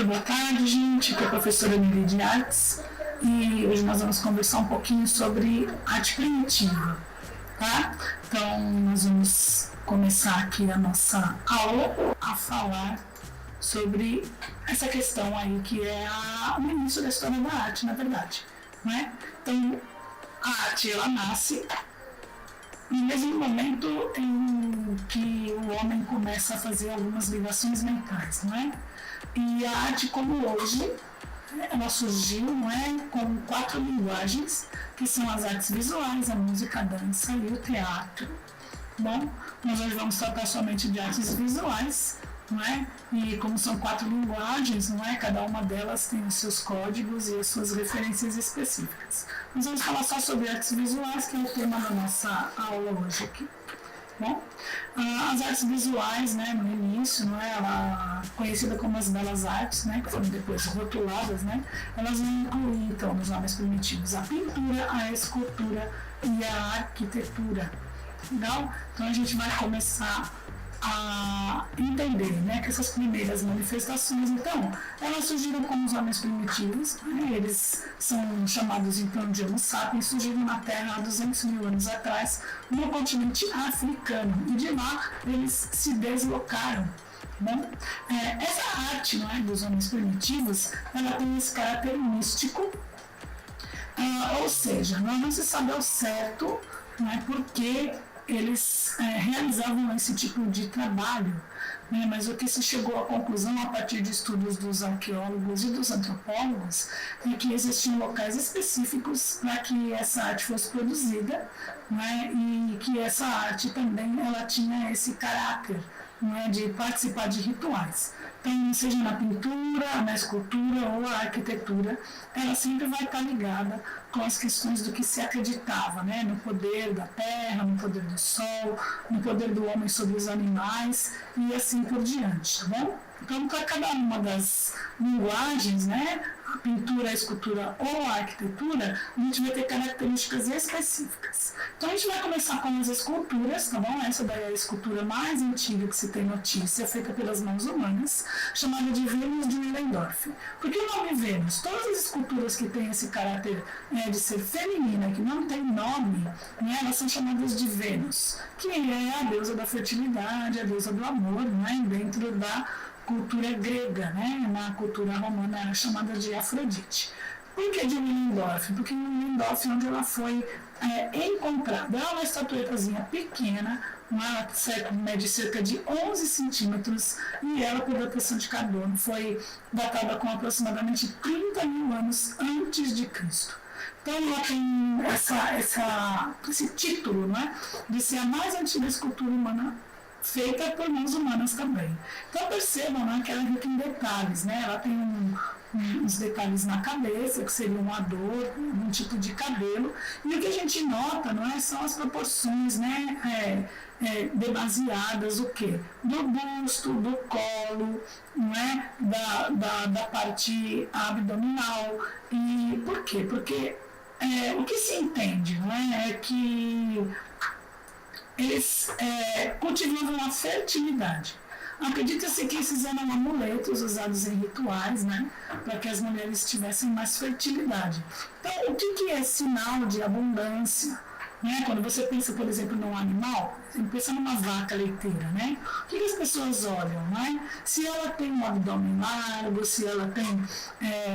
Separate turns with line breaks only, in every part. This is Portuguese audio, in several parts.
Boa tarde, gente. Aqui é a professora Miri de Artes e hoje nós vamos conversar um pouquinho sobre arte primitiva, tá? Então, nós vamos começar aqui a nossa aula a falar sobre essa questão aí que é o início da história da arte, na verdade, né? Então, a arte, ela nasce no mesmo momento em que o homem começa a fazer algumas ligações mentais, não é? E a arte como hoje, ela surgiu, não é, com 4 linguagens, que são as artes visuais, a música, a dança e o teatro. Bom, nós hoje vamos tratar somente de artes visuais, não é? E como são 4 linguagens, não é? Cada uma delas tem os seus códigos e as suas referências específicas. Nós vamos falar só sobre artes visuais, que é o tema da nossa aula hoje aqui. Bom, as artes visuais, né, no início, não é, ela conhecida como as belas artes, né, que foram depois rotuladas, né, elas vão incluir, então, nos nomes primitivos, a pintura, a escultura e a arquitetura. Legal? Então a gente vai começar a entender, né, que essas primeiras manifestações, então, elas surgiram como os homens primitivos, né, eles são chamados então de Homo sapiens, surgiram na Terra há 200 mil anos atrás, no continente africano, e de lá eles se deslocaram. Bom, essa arte, não é, dos homens primitivos, ela tem esse caráter místico, ou seja, não se sabe ao certo, não é, porque eles realizavam esse tipo de trabalho, né? Mas o que se chegou à conclusão a partir de estudos dos arqueólogos e dos antropólogos é que existiam locais específicos para que essa arte fosse produzida, né? E que essa arte também ela tinha esse caráter, né, de participar de rituais. Então, seja na pintura, na escultura ou a arquitetura, ela sempre vai estar ligada com as questões do que se acreditava, né, no poder da terra, no poder do sol, no poder do homem sobre os animais e assim por diante, tá bom? Então, para cada uma das linguagens, né, a pintura, a escultura ou a arquitetura, a gente vai ter características específicas. Então, a gente vai começar com as esculturas, tá bom? Essa daí é a escultura mais antiga que se tem notícia, feita pelas mãos humanas, chamada de Vênus de Willendorf. Por que o nome Vênus? Todas as esculturas que têm esse caráter de ser feminina, que não tem nome, né, elas são chamadas de Vênus, que é a deusa da fertilidade, a deusa do amor, né, dentro da cultura grega, né? Na cultura romana era chamada de Afrodite. Por que de Willendorf? Porque em Willendorf, onde ela foi encontrada, é uma estatuetazinha pequena, mede cerca de 11 centímetros, e ela, por datação de carbono, foi datada com aproximadamente 30 mil anos antes de Cristo. Então ela tem esse título, né, de ser a mais antiga escultura humana feita por mãos humanas também. Então percebam, né, que ela é rica em detalhes, né? Ela tem uns detalhes na cabeça, que seria um adorno, um tipo de cabelo, e o que a gente nota, não é, são as proporções, né, demasiadas, o quê? Do busto, do colo, não é? Da parte abdominal. E por quê? Porque o que se entende, não é que eles cultivavam a fertilidade. Acredita-se que esses eram amuletos usados em rituais, né, para que as mulheres tivessem mais fertilidade. Então, o que é sinal de abundância? Né? Quando você pensa, por exemplo, num animal, você pensa numa vaca leiteira, né? O que as pessoas olham, né? Se ela tem um abdômen largo, se ela tem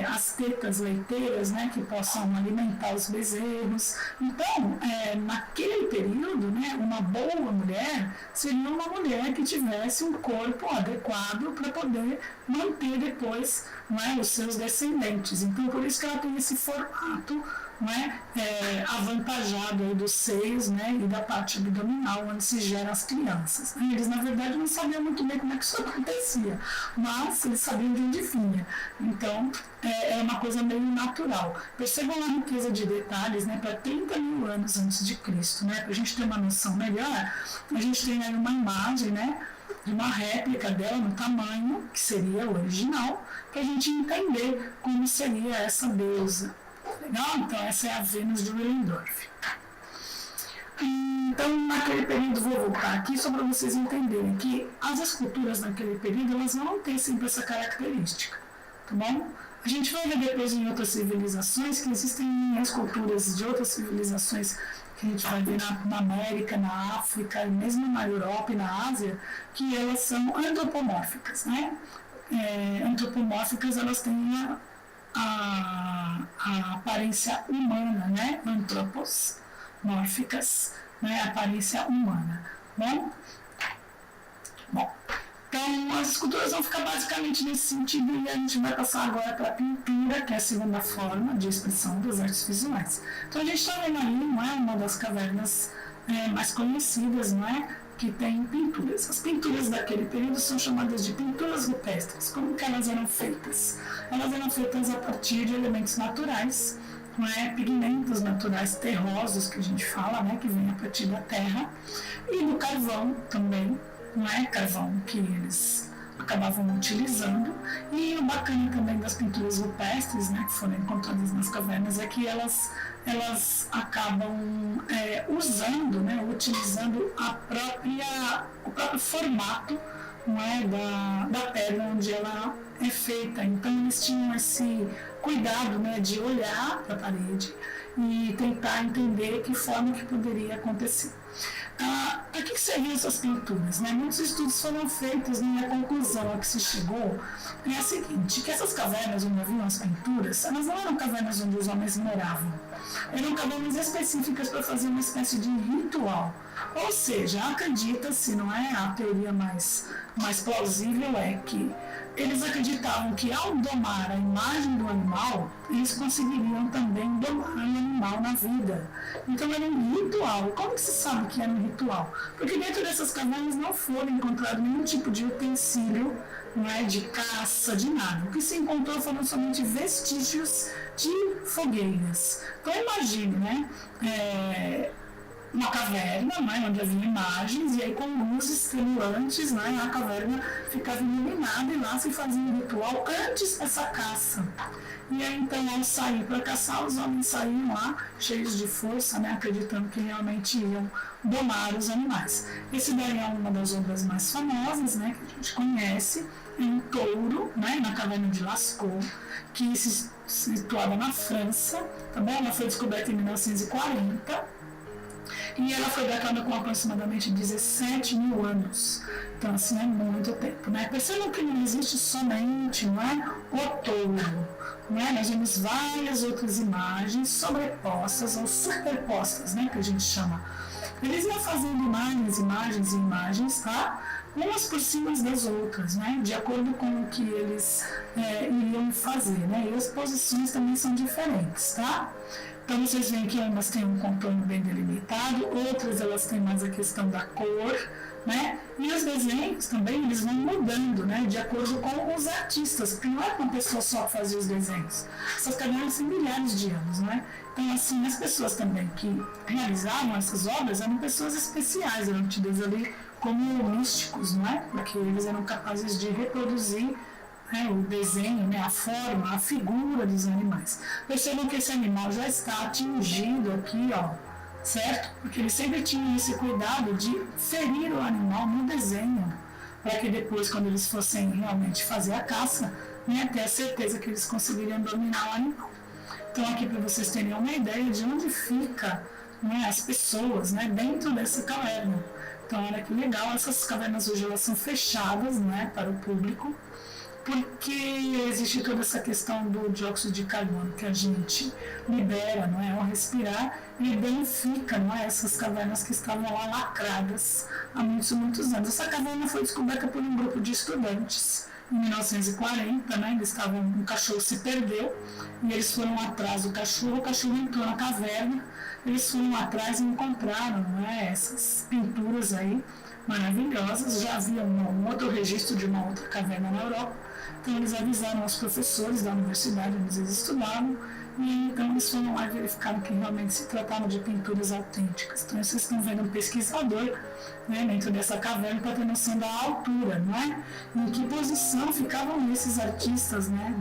as tetas leiteiras, né, que possam alimentar os bezerros. Então, naquele período, né, uma boa mulher seria uma mulher que tivesse um corpo adequado para poder manter depois, não é, os seus descendentes. Então, por isso que ela tem esse formato, não é, avantajado aí dos seios, né, e da parte abdominal, onde se geram as crianças. Eles, na verdade, não sabiam muito bem como é que isso acontecia, mas eles sabiam de onde vinha. Então, é uma coisa meio natural. Percebam a riqueza de detalhes, né, para 30 mil anos antes de Cristo, né, para a gente ter uma noção melhor. A gente tem aí uma imagem, né, de uma réplica dela no tamanho, que seria o original, para a gente entender como seria essa deusa. Legal? Então, essa é a Vênus de Willendorf. Então, naquele período, vou voltar aqui só para vocês entenderem que as esculturas naquele período, elas não têm sempre essa característica. tá bom? A gente vai ver depois em outras civilizações que existem esculturas de outras civilizações que a gente vai ver na América, na África, mesmo na Europa e na Ásia, que elas são antropomórficas, né? Antropomórficas, elas têm a aparência humana, né? Antropomórficas, né? A aparência humana, bom? Então, as esculturas vão ficar basicamente nesse sentido e a gente vai passar agora para a pintura, que é a segunda forma de expressão das artes visuais. Então, a gente está vendo ali, não é, uma das cavernas mais conhecidas, não é, que tem pinturas. As pinturas daquele período são chamadas de pinturas rupestres. Como que elas eram feitas? Elas eram feitas a partir de elementos naturais, não é, pigmentos naturais terrosos, que a gente fala, né, que vem a partir da terra, e do carvão também, não é, carvão que eles acabavam utilizando. E o bacana também das pinturas rupestres, né, que foram encontradas nas cavernas, é que elas acabam usando, né, utilizando o próprio formato, não é, da pedra onde ela é feita. Então eles tinham esse cuidado, né, de olhar para a parede e tentar entender que forma que poderia acontecer. Para que serviam essas pinturas? Né? Muitos estudos foram feitos e a conclusão a que se chegou é a seguinte, que essas cavernas onde haviam as pinturas, elas não eram cavernas onde os homens moravam, eram cavernas específicas para fazer uma espécie de ritual. Ou seja, acredita-se, não é? A teoria mais plausível é que eles acreditavam que ao domar a imagem do animal, eles conseguiriam também domar o animal na vida. Então era um ritual. Como que se sabe que era um ritual? Porque dentro dessas cavernas não foram encontrados nenhum tipo de utensílio, não é, de caça, de nada. O que se encontrou foram somente vestígios de fogueiras. Então imagine, né? Uma caverna, né, onde havia imagens, e aí com luzes estimulantes, né, a caverna ficava iluminada e lá se fazia um ritual antes dessa caça. E aí então, ao sair para caçar, os homens saíam lá cheios de força, né, acreditando que realmente iam domar os animais. Esse daí é uma das obras mais famosas, né, que a gente conhece, é um touro, né, na caverna de Lascaux, que se situava na França, tá bom? Ela foi descoberta em 1940. E ela foi datada com aproximadamente 17 mil anos. Então, assim, é muito tempo, né? Percebam que não existe somente, não é, o touro, não é? Nós vemos várias outras imagens sobrepostas ou superpostas, né? Que a gente chama. Eles iam fazendo imagens, tá? Umas por cima das outras, né? De acordo com o que eles iriam fazer, né? E as posições também são diferentes, tá? Então vocês veem que umas têm um contorno bem delimitado, outras elas têm mais a questão da cor, né? E os desenhos também eles vão mudando, né? De acordo com os artistas, porque não é uma pessoa só que fazia os desenhos. Essas cavernas têm milhares de anos, né? Então assim, as pessoas também que realizavam essas obras eram pessoas especiais, eram tidas ali como místicos, não é? Porque eles eram capazes de reproduzir o desenho, né, a forma, a figura dos animais. Percebam que esse animal já está atingido aqui, ó, certo? Porque eles sempre tinham esse cuidado de ferir o animal no desenho, para que depois, quando eles fossem realmente fazer a caça, né, ter a certeza que eles conseguiriam dominar o animal. Então, aqui para vocês terem uma ideia de onde fica, né, as pessoas, né, dentro dessa caverna. Então, olha que legal, essas cavernas hoje elas são fechadas, né, para o público, porque existe toda essa questão do dióxido de carbono que a gente libera, não é, ao respirar, e danifica, não é, essas cavernas que estavam lá lacradas há muitos anos. Essa caverna foi descoberta por um grupo de estudantes em 1940, né, um cachorro se perdeu, e eles foram atrás do cachorro, o cachorro entrou na caverna, eles foram atrás e encontraram, não é, essas pinturas aí maravilhosas. Já havia um outro registro de uma outra caverna na Europa, então eles avisaram aos professores da universidade onde eles estudavam, e então eles foram lá e verificaram que realmente se tratava de pinturas autênticas. Então vocês estão vendo um pesquisador, né, dentro dessa caverna para ter noção da altura, não é? Em que posição ficavam esses artistas, né,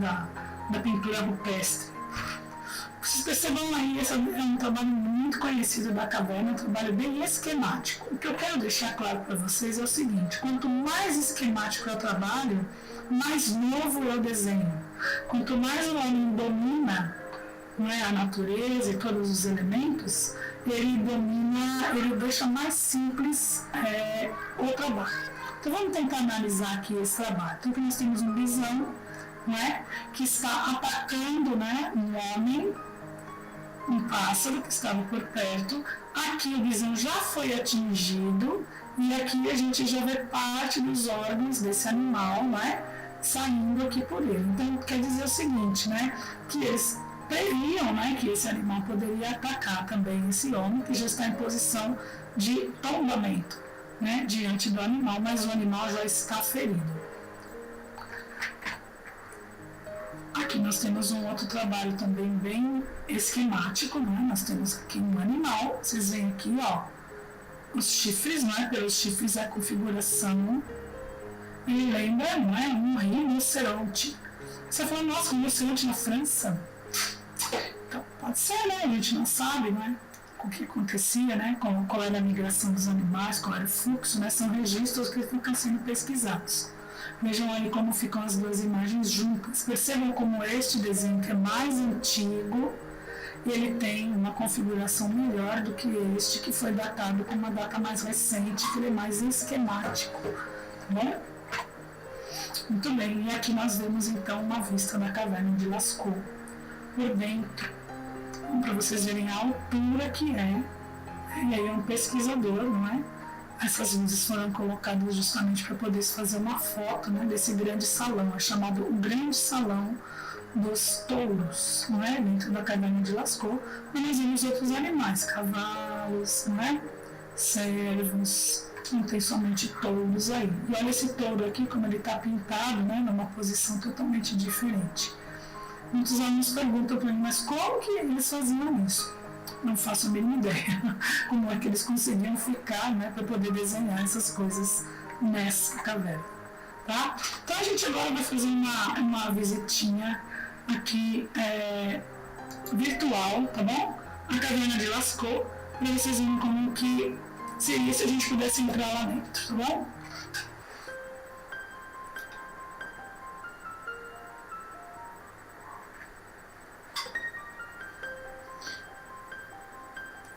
da pintura rupestre. Vocês percebam aí, esse é um trabalho muito conhecido da caverna, um trabalho bem esquemático. O que eu quero deixar claro para vocês é o seguinte: quanto mais esquemático é o trabalho, mais novo é o desenho. Quanto mais o homem domina, não é, a natureza e todos os elementos, ele domina, ele deixa mais simples o trabalho. Então vamos tentar analisar aqui esse trabalho. Então aqui nós temos um bisão, né, que está atacando, né, um homem, um pássaro que estava por perto. Aqui o bisão já foi atingido e aqui a gente já vê parte dos órgãos desse animal, né, saindo aqui por ele. Então quer dizer o seguinte, né, que eles previam, né, que esse animal poderia atacar também esse homem que já está em posição de tombamento, né, diante do animal, mas o animal já está ferido. Aqui nós temos um outro trabalho também bem esquemático, né? Nós temos aqui um animal, vocês veem aqui, ó, os chifres, né? Pelos chifres a configuração, ele lembra, não é? Um rinoceronte. Você fala, nossa, rinoceronte na França? Então, pode ser, né? A gente não sabe, né? O que acontecia, né? Qual era a migração dos animais, qual era o fluxo, né? São registros que ficam sendo pesquisados. Vejam aí como ficam as duas imagens juntas. Percebam como este desenho, que é mais antigo, ele tem uma configuração melhor do que este, que foi datado com uma data mais recente, que ele é mais esquemático. Tá bom? Muito bem, e aqui nós vemos então uma vista da caverna de Lascaux por dentro, para vocês verem a altura que é. E aí é um pesquisador, não é? Essas luzes foram colocadas justamente para poder fazer uma foto, né, desse grande salão, é chamado o Grande Salão dos Touros, não é? Dentro da caverna de Lascaux, e nós vemos outros animais, cavalos, não é? Cervos, não tem somente touros aí. E olha esse touro aqui, como ele está pintado, né, numa posição totalmente diferente. Muitos alunos perguntam para mim, mas como que eles faziam isso? Não faço a mínima ideia como é que eles conseguiam ficar, né, para poder desenhar essas coisas nessa caverna, tá? Então a gente agora vai fazer uma visitinha aqui virtual, tá bom? A caverna de Lascaux, para vocês verem como que seria se a gente pudesse entrar lá dentro, tá bom?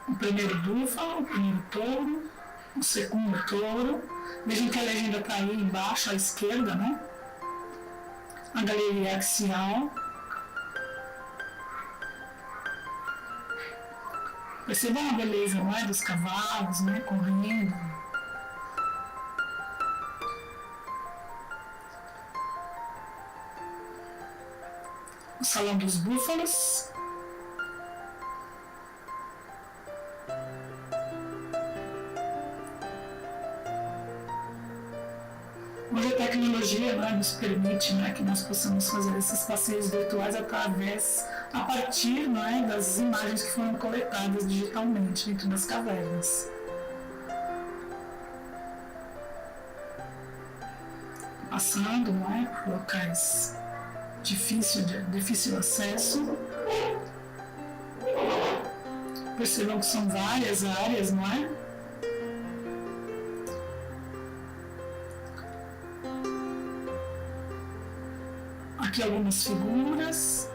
O primeiro búfalo, o primeiro touro, o segundo touro. Vejam que a legenda está aí embaixo à esquerda, né? A galeria axial. Percebam a beleza, não é? Dos cavalos, né? Correndo. O salão dos búfalos. Hoje a tecnologia, né, nos permite, né, que nós possamos fazer esses passeios virtuais a partir, né, das imagens que foram coletadas digitalmente dentro das cavernas. Passando, né, por locais de difícil acesso. Percebam que são várias áreas, não é? Aqui algumas figuras,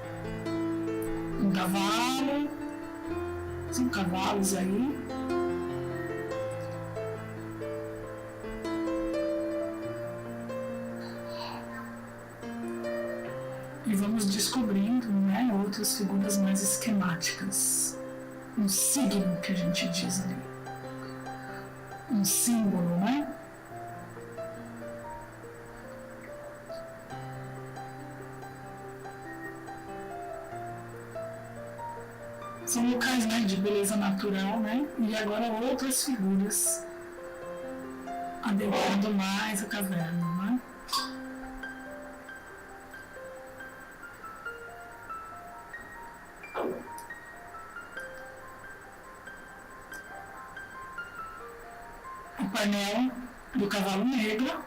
um cavalo, são cavalos aí. E vamos descobrindo, né, outras figuras mais esquemáticas. Um signo que a gente diz ali. Um símbolo, né? São locais, né, de beleza natural, né? E agora outras figuras adentrando mais a caverna, né? O painel do cavalo negro.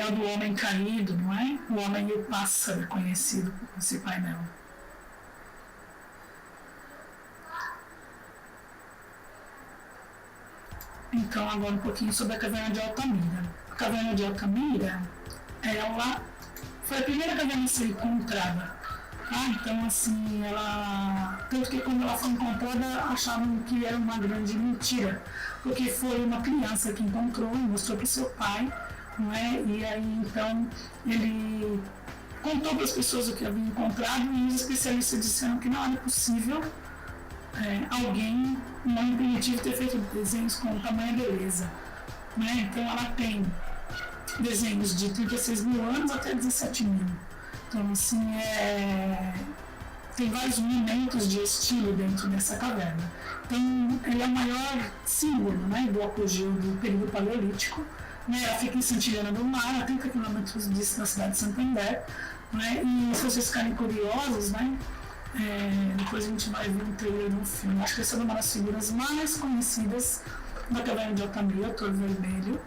painel do homem caído, não é? O homem e o pássaro, conhecido por esse painel. Então, agora um pouquinho sobre a caverna de Altamira. A caverna de Altamira, ela foi a primeira caverna a ser encontrada. Então, assim, tanto que quando ela foi encontrada, achavam que era uma grande mentira, porque foi uma criança que encontrou e mostrou para o seu pai, não é? E aí, então, ele contou para as pessoas o que havia encontrado e os especialistas disseram que não era possível alguém, um homem primitivo, ter feito desenhos com tamanha beleza, né? Então, ela tem desenhos de 36 mil anos até 17 mil. Então, assim, tem vários momentos de estilo dentro dessa caverna. Então, ele é o maior símbolo, né, do apogeu do período paleolítico. Né? Ela fica em Santillana do Mar, a 30 quilômetros da cidade de Santander. Né? E se vocês ficarem curiosos, né, depois a gente vai ver um trailer no filme. Acho que essa é uma das figuras mais conhecidas da caverna de Altamira, o Touro Vermelho,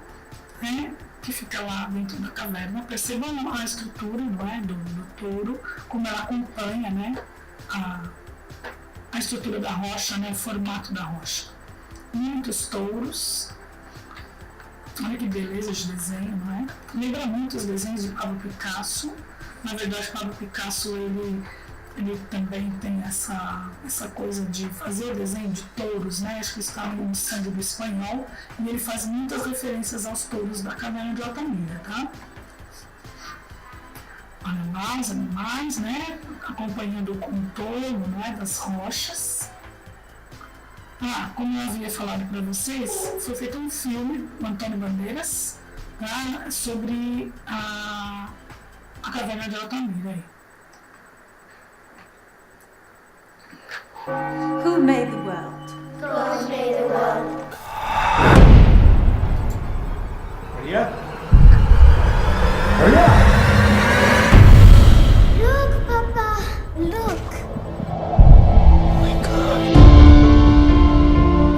né? Que fica lá dentro da caverna. Percebam a estrutura, não é, do touro, como ela acompanha, né, a estrutura da rocha, né, o formato da rocha. Muitos touros. Olha que beleza de desenho, não é? Lembra muito os desenhos de Pablo Picasso. Na verdade, Pablo Picasso, ele também tem essa coisa de fazer desenho de touros, né? Acho que está no sangue do espanhol, e ele faz muitas referências aos touros da caverna de Altamira, tá? Olha lá os animais, né? Acompanhando o contorno, né, das rochas. Como eu havia falado para vocês, foi feito um filme com Antônio Bandeiras, tá? Sobre a caverna de Altamira aí.
Who made the world?
God made the world.
Maria? Maria?
Look, Papa, look.
Oh my God.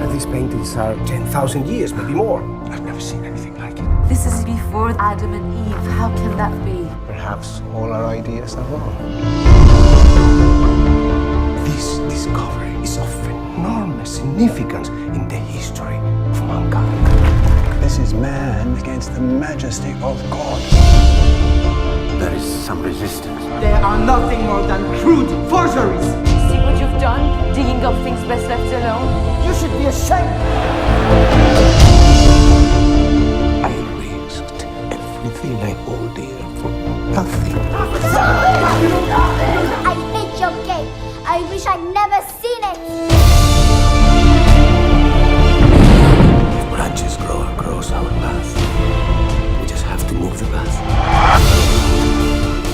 And these paintings are 10,000 years, maybe more.
I've never seen anything like it.
This is before Adam and Eve. How can that be?
Perhaps all our ideas are wrong. This discovery is of enormous significance in the history of mankind.
This is man against the majesty of God.
There is some resistance.
They are nothing more than crude forgeries.
See what you've done? Digging up things best left alone?
You should be ashamed.
I risked everything I hold dear for nothing.
I hate your game. I wish I'd never seen it.
If branches grow across our path, we just have to move the path.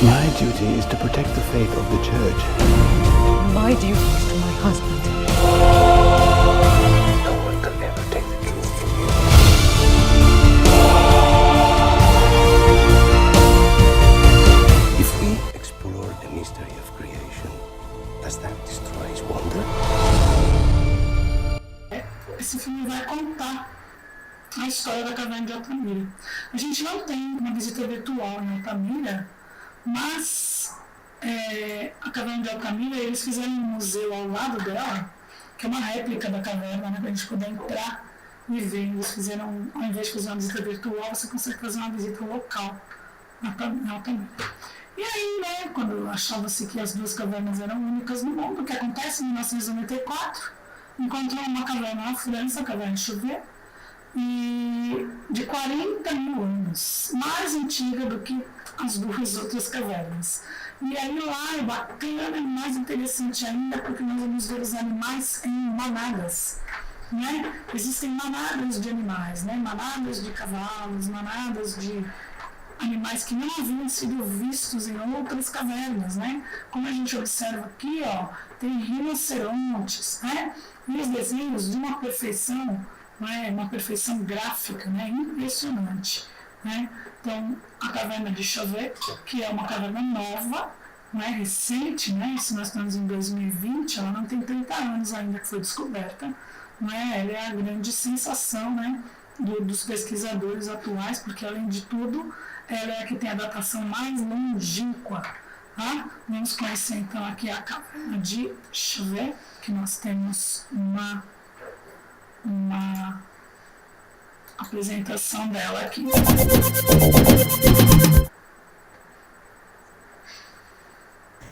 My duty is to protect the faith of the church.
My duty is to my husband.
No one can ever take the truth from you. If we explore the mystery of creation, does that destroy its wonder?
Esse filme vai contar a história da caverna de Altamira. A gente não tem uma visita virtual em Altamira, mas a caverna de Altamira, eles fizeram um museu ao lado dela, que é uma réplica da caverna, né, para a gente poder entrar e ver. Eles fizeram, ao invés de fazer uma visita virtual, você consegue fazer uma visita local em Altamira. E aí, né, quando achava-se que as duas cavernas eram únicas no mundo, o que acontece em 1994, encontrou uma caverna na França, a caverna de Chauvet, e de 40 mil anos, mais antiga do que as duas outras cavernas. E aí lá é bacana e mais interessante ainda, porque nós vamos ver os animais em manadas. Né? Existem manadas de animais, né? Manadas de cavalos, manadas de animais que não haviam sido vistos em outras cavernas, né? Como a gente observa aqui, ó, tem rinocerontes, né? E os desenhos de uma perfeição, né? Uma perfeição gráfica, né? Impressionante, né? Então, a caverna de Chauvet, que é uma caverna nova, né? Recente, né? Se nós estamos em 2020, ela não tem 30 anos ainda que foi descoberta, né? Ela é a grande sensação, né? Dos pesquisadores atuais, porque além de tudo, ela é a que tem a datação mais longínqua. Tá? Vamos conhecer então aqui a caverna de Chauvet, que nós temos uma apresentação dela aqui.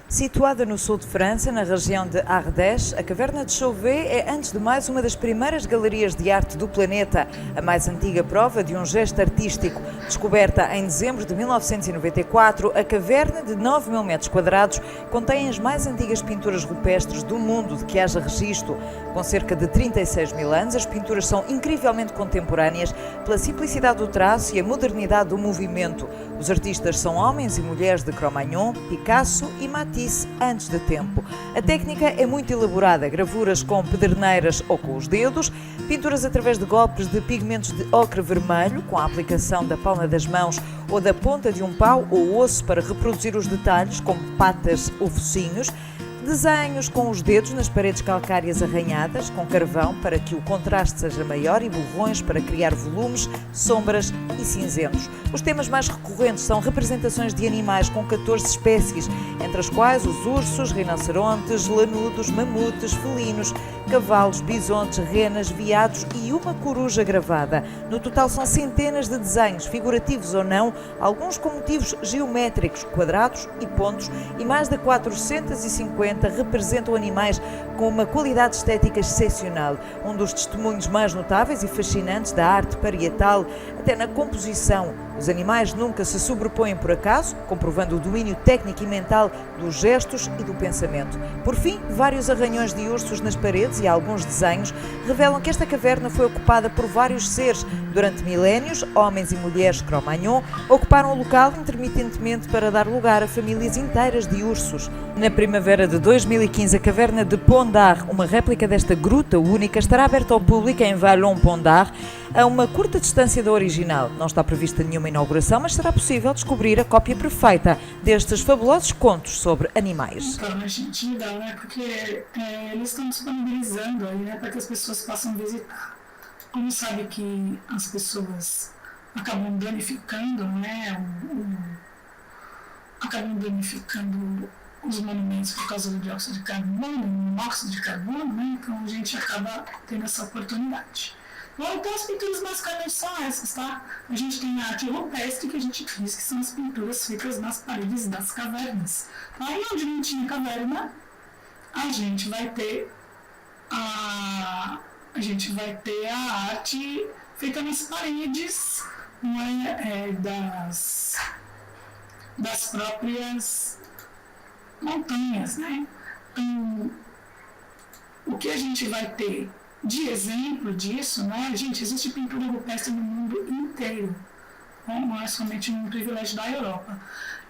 Situada no sul de França, na região de Ardèche, a Caverna de Chauvet é, antes de mais, uma das primeiras galerias de arte do planeta, a mais antiga prova de um gesto artístico. Descoberta em dezembro de 1994, a caverna, de 9.000 metros quadrados, contém as mais antigas pinturas rupestres do mundo de que haja registro. Com cerca de 36.000 anos, as pinturas são incrivelmente contemporâneas pela simplicidade do traço e a modernidade do movimento. Os artistas são homens e mulheres de Cro-Magnon, Picasso e Matisse, antes de tempo. A técnica é muito elaborada, gravuras com pederneiras ou com os dedos, pinturas através de golpes de pigmentos de ocre vermelho, com a aplicação da palma das mãos ou da ponta de um pau ou osso para reproduzir os detalhes, como patas ou focinhos, desenhos com os dedos nas paredes calcárias arranhadas, com carvão para que o contraste seja maior e borrões para criar volumes, sombras e cinzentos. Os temas mais recorrentes são representações de animais com 14 espécies, entre as quais os ursos, rinocerontes, lanudos, mamutes, felinos, cavalos, bisontes, renas, veados e uma coruja gravada. No total são centenas de desenhos, figurativos ou não, alguns com motivos geométricos, quadrados e pontos, e mais de 450 representam animais com uma qualidade estética excepcional. Um dos testemunhos mais notáveis e fascinantes da arte parietal, até na composição. Os animais nunca se sobrepõem por acaso, comprovando o domínio técnico e mental dos gestos e do pensamento. Por fim, vários arranhões de ursos nas paredes e alguns desenhos revelam que esta caverna foi ocupada por vários seres. Durante milénios, homens e mulheres Cro-Magnon ocuparam o local intermitentemente para dar lugar a famílias inteiras de ursos. Na primavera de 2015, a caverna de Pont d'Arc, uma réplica desta gruta única, estará aberta ao público em Vallon-Pont d'Arc, a uma curta distância da original. Não está prevista nenhuma inauguração, mas será possível descobrir a cópia perfeita destes fabulosos contos sobre animais.
Então, a gente dá, né? Porque eles estão disponibilizando aí, né? Para que as pessoas possam visitar. Como sabe que as pessoas acabam danificando, né? Acabam danificando os monumentos por causa do dióxido de carbono, monóxido de carbono, né? Então a gente acaba tendo essa oportunidade. Bom, então as pinturas basicamente são essas, tá? A gente tem a arte rupestre, que a gente diz que são as pinturas feitas nas paredes das cavernas. Aí onde não tinha caverna, a gente vai ter a arte feita nas paredes, não é, das próprias montanhas, né? Então, o que a gente vai ter de exemplo disso, né? Gente, existe pintura rupestre no mundo inteiro, né? Não é somente um privilégio da Europa.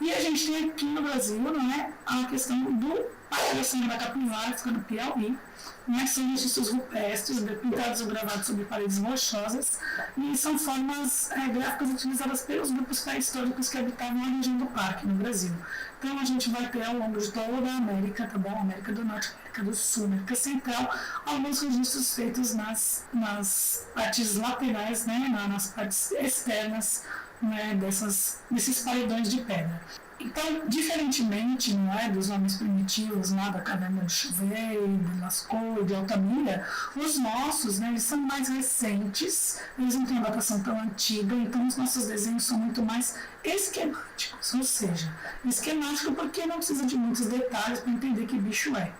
E a gente tem aqui no Brasil, né, a questão do Parque da Serra da Capivara, que fica no Piauí, né? São registros rupestres, pintados ou gravados sobre paredes rochosas, e são formas gráficas utilizadas pelos grupos pré-históricos que habitavam a região do parque no Brasil. Então a gente vai ter ao longo de toda a América, tá bom? América do Norte, América do Sul, América Central, alguns registros feitos nas partes laterais, né? Nas partes externas, né? Desses paredões de pedra. Então, diferentemente, não é, dos homens primitivos lá da caverna de Chauvet, de Lascaux, de Altamira, os nossos, né, eles são mais recentes, eles não têm uma datação tão antiga, então os nossos desenhos são muito mais esquemáticos, ou seja, esquemático porque não precisa de muitos detalhes para entender que bicho é.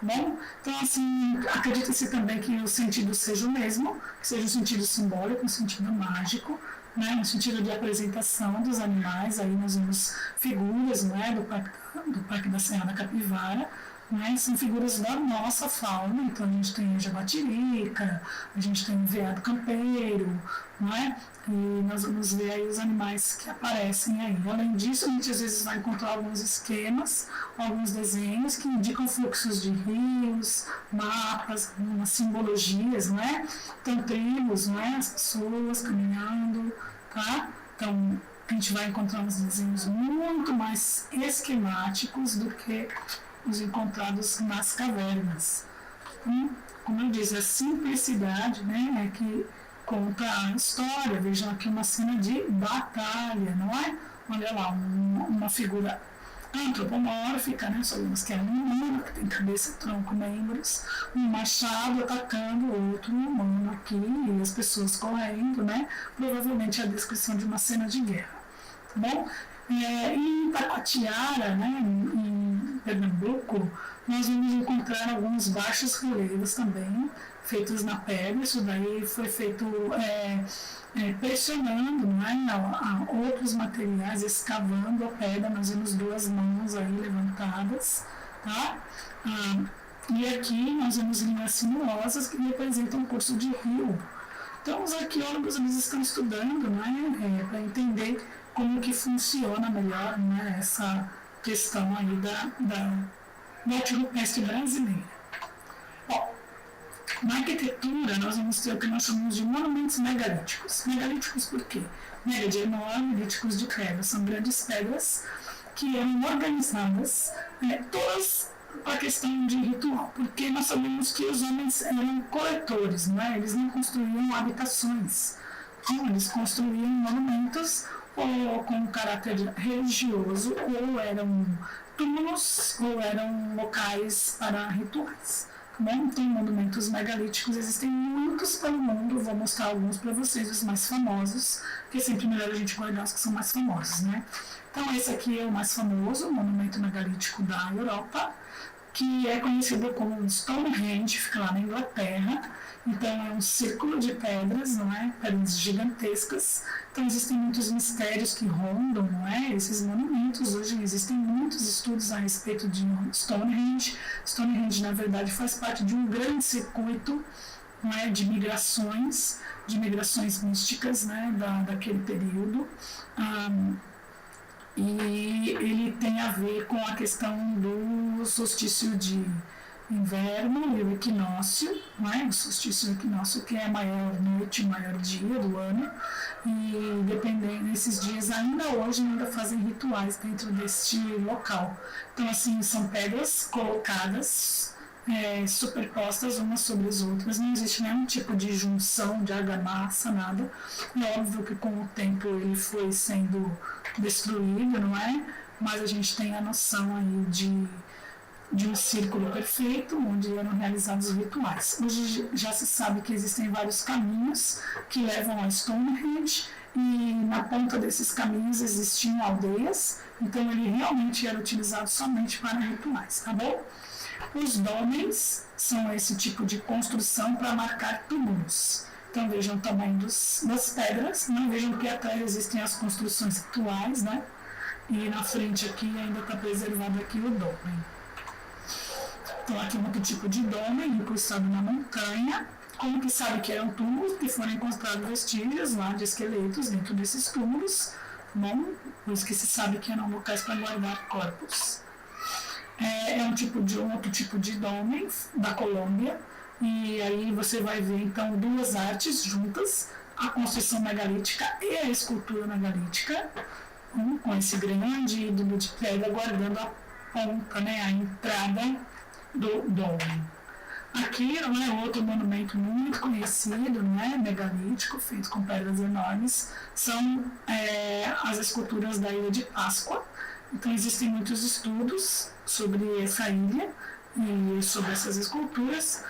Bom, então assim, acredita-se também que o sentido seja o mesmo, que seja um sentido simbólico, um sentido mágico, né, no sentido de apresentação dos animais. Aí nós vemos figuras, né, do Parque da Serra da Capivara, né, são figuras da nossa fauna. Então a gente tem jaguatirica, a gente tem veado campeiro, né, e nós vamos ver aí os animais que aparecem aí. Além disso, a gente às vezes vai encontrar alguns esquemas, alguns desenhos que indicam fluxos de rios, mapas, umas simbologias, né? Então, tribos, né? As pessoas caminhando, tá? Então, a gente vai encontrar uns desenhos muito mais esquemáticos do que os encontrados nas cavernas. Como eu disse, a simplicidade, né? É que conta a história. Vejam aqui uma cena de batalha, não é? Olha lá, uma figura antropomórfica, né? Sabemos que é um humano, que tem cabeça, tronco, membros, um machado atacando outro humano aqui, e as pessoas correndo, né? Provavelmente a descrição de uma cena de guerra, tá bom? Em Taquatiara, né, em Pernambuco, nós vamos encontrar alguns baixos relevos também, feitos na pedra. Isso daí foi feito pressionando, né, a outros materiais, escavando a pedra. Nós vemos duas mãos aí levantadas, tá? E aqui nós vemos linhas sinuosas que representam o curso de rio. Então os arqueólogos eles estão estudando, né, para entender como que funciona melhor, né, essa questão aí da arte rupestre brasileira. Bom, na arquitetura nós vamos ter o que nós chamamos de monumentos megalíticos. Megalíticos por quê? Mega de enorme, líticos de pedra. São grandes pedras que eram organizadas, todas a questão de ritual, porque nós sabemos que os homens eram coletores, né? Eles não construíam habitações, então, eles construíam monumentos ou com caráter religioso, ou eram túmulos, ou eram locais para rituais. Bom, então, monumentos megalíticos existem muitos pelo mundo. Vou mostrar alguns para vocês, os mais famosos, que é sempre melhor a gente guardar os que são mais famosos, né? Então, esse aqui é o mais famoso, o monumento megalítico da Europa, que é conhecido como Stonehenge, fica lá na Inglaterra. Então, é um círculo de pedras, não é? Pedras gigantescas. Então, existem muitos mistérios que rondam, não é? Esses monumentos. Hoje existem muitos estudos a respeito de Stonehenge. Stonehenge, na verdade, faz parte de um grande circuito, não é? De migrações místicas, né? Daquele período. E ele tem a ver com a questão do solstício de inverno e o equinócio, não é? O solstício e o equinócio, que é a maior noite e maior dia do ano, e dependendo desses dias, ainda hoje, ainda fazem rituais dentro deste local. Então, assim, são pedras colocadas, superpostas umas sobre as outras, não existe nenhum tipo de junção de argamassa, nada. É óbvio que com o tempo ele foi sendo destruído, não é? Mas a gente tem a noção aí de um círculo perfeito, onde eram realizados os rituais. Hoje já se sabe que existem vários caminhos que levam a Stonehenge, e na ponta desses caminhos existiam aldeias, então ele realmente era utilizado somente para rituais, tá bom? Os dolmens são esse tipo de construção para marcar túmulos. Então vejam o tamanho das pedras, né? Vejam que atrás existem as construções rituais, né? E na frente aqui ainda está preservado aqui o dolmen. Então aqui um outro tipo de dolmen, incrustado na montanha. Como que sabe que eram túmulos? Que foram encontrados vestígios lá de esqueletos dentro desses túmulos. Bom, por isso que se sabe que eram locais para guardar corpos. É um outro tipo de dolmen da Colômbia. E aí você vai ver então duas artes juntas, a construção megalítica e a escultura megalítica, com esse grande ídolo de pedra guardando a ponta, né, a entrada do dolmen. Aqui outro monumento muito conhecido, né, megalítico, feito com pedras enormes, são as esculturas da Ilha de Páscoa. Então existem muitos estudos sobre essa ilha e sobre essas esculturas.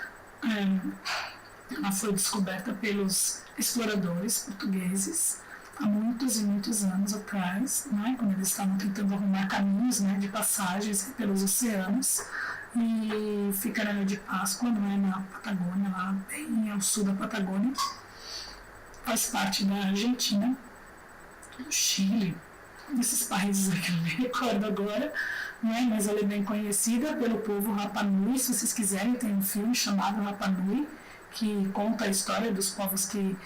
Ela foi descoberta pelos exploradores portugueses há muitos e muitos anos atrás, né, quando eles estavam tentando arrumar caminhos, né, de passagens pelos oceanos, e fica na Ilha de Páscoa, não é, na Patagônia, lá bem ao sul da Patagônia. Faz parte da Argentina, do Chile, desses países aqui eu não me recordo agora, né, mas ela é bem conhecida pelo povo Rapa Nui. Se vocês quiserem, tem um filme chamado Rapa Nui, que conta a história dos povos que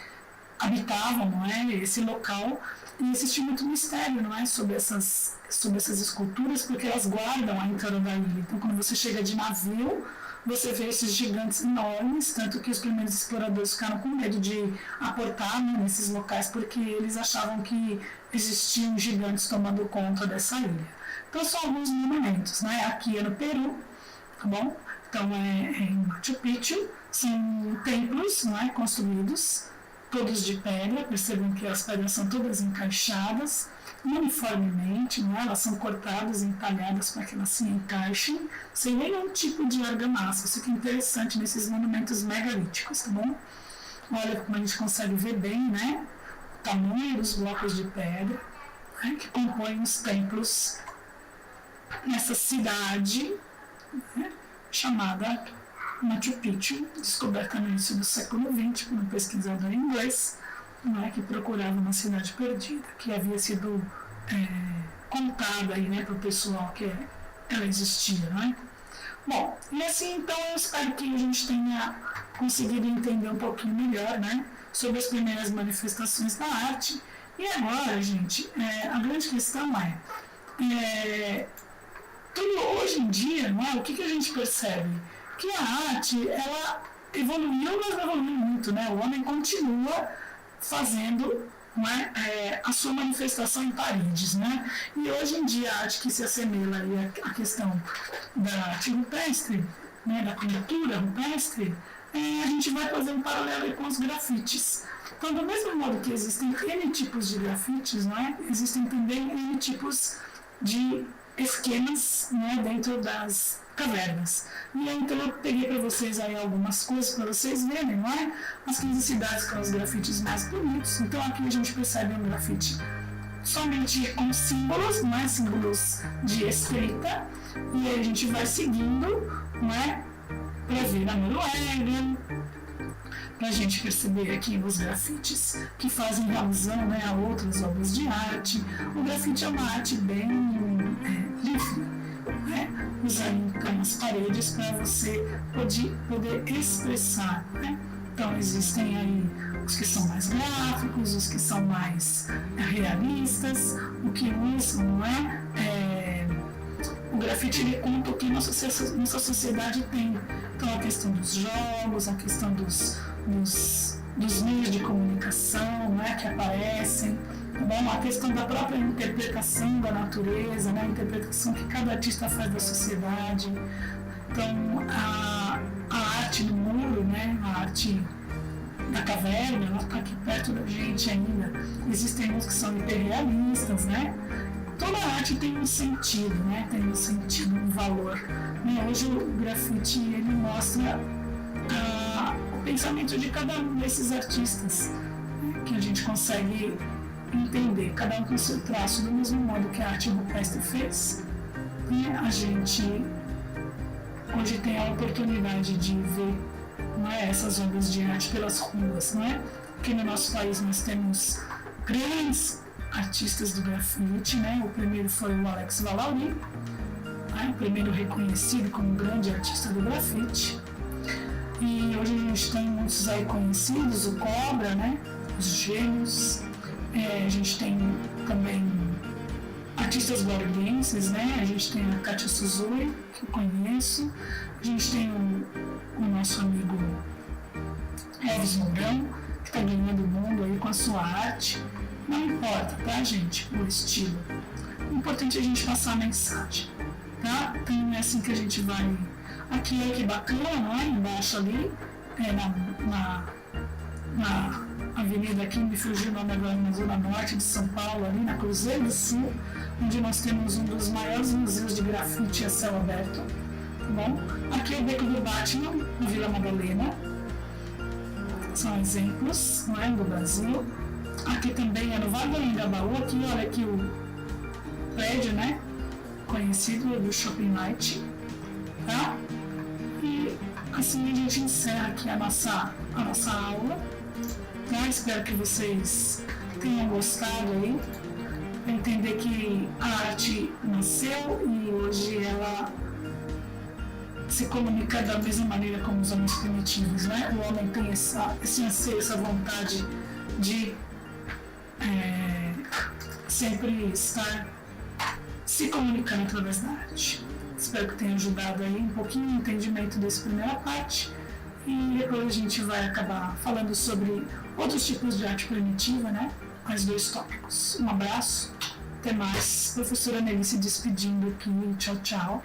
habitavam, não é, esse local, e existe muito mistério, não é, sobre essas esculturas, porque elas guardam a entrada da ilha. Então, quando você chega de navio, você vê esses gigantes enormes, tanto que os primeiros exploradores ficaram com medo de aportar, né, nesses locais, porque eles achavam que existiam gigantes tomando conta dessa ilha. Então, são alguns monumentos, né, aqui é no Peru, tá bom? Então, em Machu Picchu, são templos, não é, construídos todos de pedra, percebam que as pedras são todas encaixadas uniformemente, né? Elas são cortadas e entalhadas para que elas se encaixem, sem nenhum tipo de argamassa. Isso que é interessante nesses monumentos megalíticos, tá bom? Olha como a gente consegue ver bem, né? O tamanho dos blocos de pedra, né, que compõem os templos nessa cidade, né, chamada Machu Picchu, descoberta no início do século XX por um pesquisador inglês, né, que procurava uma cidade perdida, que havia sido contada aí, né, para o pessoal que ela existia, né? Bom, e assim, então, eu espero que a gente tenha conseguido entender um pouquinho melhor, né, sobre as primeiras manifestações da arte. E agora, gente, a grande questão tudo hoje em dia, não é? O que a gente percebe? Que a arte, ela evoluiu, mas não evoluiu muito, né? O homem continua fazendo, não é, a sua manifestação em paredes, né? E hoje em dia a arte que se assemelha aí à questão da arte rupestre, né, da pintura rupestre, a gente vai fazer um paralelo aí com os grafites. Então, do mesmo modo que existem N tipos de grafites, não é? Existem também N tipos de esquemas, né, dentro das cavernas. E aí, então eu peguei para vocês aí algumas coisas para vocês verem, não é? As 15 cidades com os grafites mais bonitos. Então aqui a gente percebe um grafite somente com símbolos, não é? Símbolos de escrita. E aí a gente vai seguindo, não é? Para ver a Noruega, para a gente perceber aqui os grafites que fazem alusão, né, a outras obras de arte. O grafite é uma arte bem livre, né? Usar então as paredes para você poder expressar, né? Então existem aí os que são mais gráficos, os que são mais realistas, o que usam, não é? O grafite ele conta o que nossa sociedade tem. Então a questão dos jogos, a questão dos meios de comunicação, né, que aparecem, tá bom? A questão da própria interpretação da natureza, né, a interpretação que cada artista faz da sociedade. Então a arte do muro, né, a arte da caverna, ela está aqui perto da gente ainda. Existem uns que são hiperrealistas, né? Toda arte tem um sentido, né? Tem um sentido, um valor. Né? Hoje o grafite ele mostra o pensamento de cada um desses artistas, né? Que a gente consegue entender, cada um com seu traço, do mesmo modo que a arte rupestre fez. Né? A gente hoje tem a oportunidade de ver, não é, essas obras de arte pelas ruas, não é? Aqui no nosso país nós temos grandes artistas do grafite, né? O primeiro foi o Alex Valauri, né? O primeiro reconhecido como grande artista do grafite. E hoje a gente tem muitos aí conhecidos, o Cobra, né? Os Gêmeos. A gente tem também artistas guardienses, né? A gente tem a Katia Suzui, que eu conheço. A gente tem o nosso amigo Elvis Mourão, que está ganhando o mundo aí com a sua arte. Não importa, tá, gente, o estilo. O importante é a gente passar a mensagem, tá? Então é assim que a gente vai. Aqui, olha que bacana, não é? Embaixo ali, na avenida aqui, me fugiu o nome agora, na zona norte de São Paulo, ali na Cruzeiro do Sul, onde nós temos um dos maiores museus de grafite a céu aberto, tá bom? Aqui é o Beco do Batman, na Vila Madalena. São exemplos, não é, do Brasil. Aqui também é no Vale do Anhangabaú, aqui, olha aqui o prédio, né, conhecido do Shopping Light, tá? E assim a gente encerra aqui a nossa aula, tá? Espero que vocês tenham gostado aí, para entender que a arte nasceu e hoje ela se comunica da mesma maneira como os homens primitivos, né? O homem tem esse anseio, essa vontade de sempre estar se comunicando através da arte. Espero que tenha ajudado aí um pouquinho o entendimento dessa primeira parte e depois a gente vai acabar falando sobre outros tipos de arte primitiva, né? Mais 2 tópicos. Um abraço, até mais. Professora Nelly se despedindo aqui. Tchau, tchau.